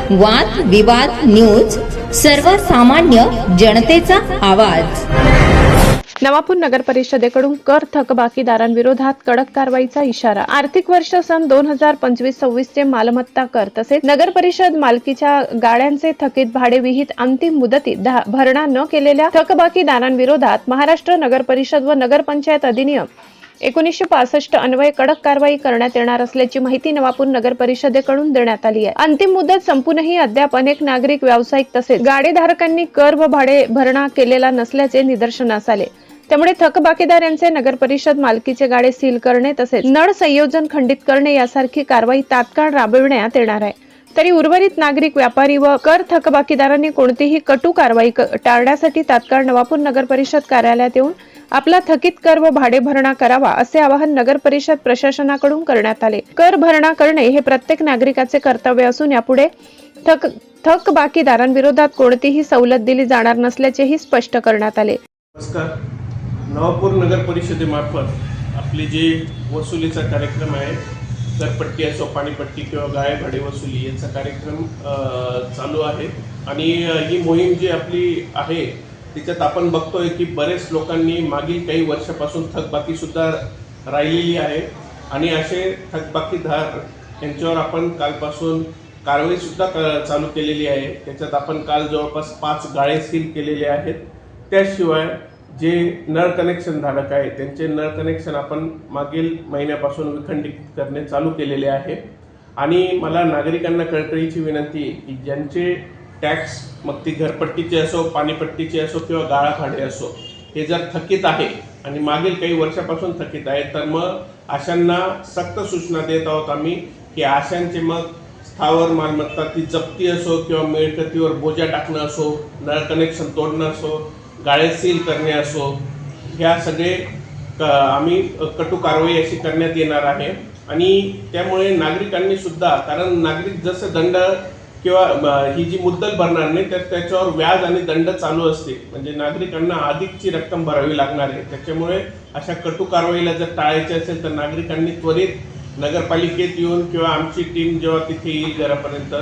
वाद विवाद न्यूज, सर्वसामान्य जनतेचा आवाज। नवापूर नगर परिषदेकडून कर थकबाकीदारांविरोधात कडक कारवाईचा इशारा। आर्थिक वर्ष सन 2025-26 चे मालमत्ता कर तसेच नगर परिषद मालकीच्या गाड्यांचे थकीत भाडे विहित अंतिम मुदतीत भरणा न केलेल्या थकबाकीदारांविरोधात महाराष्ट्र नगर परिषद व नगरपंचायत अधिनियम 1965 अन्वये कडक कारवाई करण्यात येणार असल्याची माहिती नवापूर नगर परिषदेकडून देण्यात आली आहे। अंतिम मुदत संपूनही अद्याप अनेक नागरिक, व्यावसायिक तसेच गाडेधारकांनी कर व भाडे भरणा केलेला नसल्याचे निदर्शनास आले। त्यामुळे थकबाकीदार यांचे नगर परिषद मालकीचे गाडे सील करणे तसेच नळ संयोजन खंडित करणे यासारखी कारवाई तात्काळ राबविण्यात येणार आहे। तरी उर्वरित नागरिक, व्यापारी व कर थकबाकीदारांनी कोणतीही कटू कारवाई टाळण्यासाठी तात्काळ नवापूर नगर परिषद कार्यालयात येऊन आपला थकीत कर व भाडे भरणा करावा असे आवाहन नगर परिषद प्रशासनाकडून करण्यात आले। कर भरणा करणे हे प्रत्येक नागरिकाचे कर्तव्य असून यापुढे थकबाकीदारांविरोधात कोणतीही सवलत दिली जाणार नसल्याचेही स्पष्ट करण्यात आले। नमस्कार, नवापूर नगर परिषदेमार्फत आपले जे वसुलीचा कार्यक्रम आहे, घरपट्टी असो, पाणीपट्टी किंवा गाळे भाडे वसुली याचा कार्यक्रम चालू आहे। आणि ही मोहीम जी आपली आहे त्याच्यात आपण बघतोय की बरेच लोकांनी मागील काही वर्षापासून थकबाकी सुद्धा राहिलेली आहे आणि असे थकबाकीदार यांच्यावर आपण कालपासून कारवाई सुद्धा चालू केलेली आहे। त्याच्यात आपण काल जवळपास 5 गाळे सील केलेले आहेत। त्याशिवाय जे नळ कनेक्शन धारक आहे त्यांचे नळ कनेक्शन आपण मागील महिन्यापासून विखंडित करणे चालू केलेले आहे। आणि मला नागरिकांना कळकळीची विनंती आहे की ज्यांचे टॅक्स, मग ती घरपट्टीचे असो, पाणीपट्टीचे असो किंवा गाळा भाडे असो, हे जर थकीत आहे आणि मागील काही वर्षापासून थकीत आहे तर मग अशांना सक्त सूचना देत आहोत आम्ही की अशांचे मग स्थावर मालमत्ता ती जप्ती असो किंवा मिळकतीवर बोजा टाकणं असो, नळ कनेक्शन तोडणं असो, गाळे सील करणे असो, ह्या सगळे आम्ही कटू कारवाई अशी करण्यात येणार आहे। आणि त्यामुळे नागरिकांनी सुद्धा, कारण नागरिक जसं दंड किंवा ही जी मुद्दल भरणार नाही तर त्याच्यावर व्याज आणि दंड चालू असते, म्हणजे नागरिकांना अधिकची रक्कम भरावी लागणार आहे। त्याच्यामुळे अशा कटू कारवाईला जर टाळायचे असेल तर नागरिकांनी त्वरित नगरपालिकेत येऊन किंवा आमची टीम जेव्हा तिथे येईल घरापर्यंत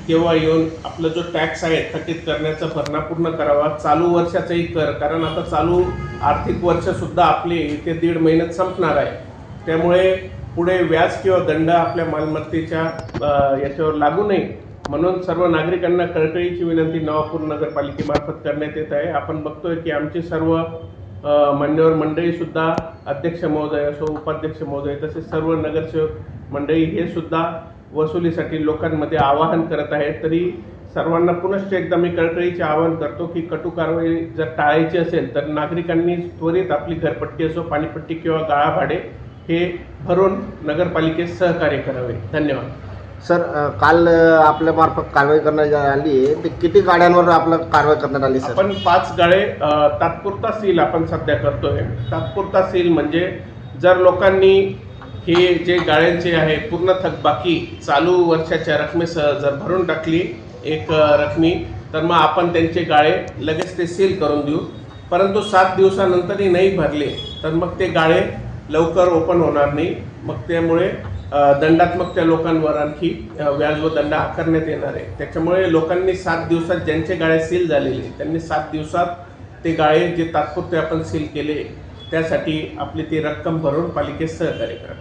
तेव्हा येऊन आपला जो टॅक्स आहे थकीत करण्याचा भरणा पूर्ण करावा। चालू वर्षाचाही कर, कारण आता चालू आर्थिक वर्ष सुद्धा आपले येत्या 1.5 महिन्यात संपणार आहे। त्यामुळे पुढे व्याज किंवा दंड आपल्या मालमत्तेच्या याच्यावर लागू नये म्हणून सर्व नागरिकांना कळकळीची विनंती नवापूर नगरपालिकेमार्फत करण्यात येत आहे। आपण बघतोय की आमचे सर्व मान्यवर मंडळी सुद्धा, अध्यक्ष महोदय असो, उपाध्यक्ष महोदय तसेच सर्व नगरसेवक मंडळी हे सुद्धा वसुलीसाठी लोकांमध्ये आवाहन करत आहेत। तरी सर्वांना पुनश्च एकदा मी कळकळीचे आवाहन करतो की कटू कारवाई जर टाळायची असेल तर नागरिकांनी त्वरित आपली घरपट्टी असो, पाणीपट्टी किंवा गाळा भाडे हे भरून नगरपालिकेत सहकार्य करावे। धन्यवाद। सर, काल आपल्या मार्फत कारवाई करण्यात आली आहे, ते किती गाड्यांवर आपलं कारवाई करण्यात आली? सर, आपण 5 गाळे तात्पुरता सील आपण सध्या करतोय। तात्पुरता सील म्हणजे जर लोकांनी हे जे गाळ्यांचे आहे पूर्ण थकबाकी चालू वर्षाच्या रकमेसह जर भरून टाकली एक रकमी तर मग आपण त्यांचे गाळे लगेच ते सील करून देऊ। परंतु 7 दिवसानंतरही नाही भरले तर मग ते गाळे लवकर ओपन होणार नाही। मग त्यामुळे दंडात्मक त्या लोकांवर आणखी व्याज व दंड आकारण्यात येणार आहे। त्याच्यामुळे लोकांनी 7 दिवसात ज्यांचे गाळे सील झालेले त्यांनी 7 दिवसात ते गाळे जे तात्पुरते आपण सील केले त्यासाठी आपली ती रक्कम भरून पालिकेत सहकार्य करा।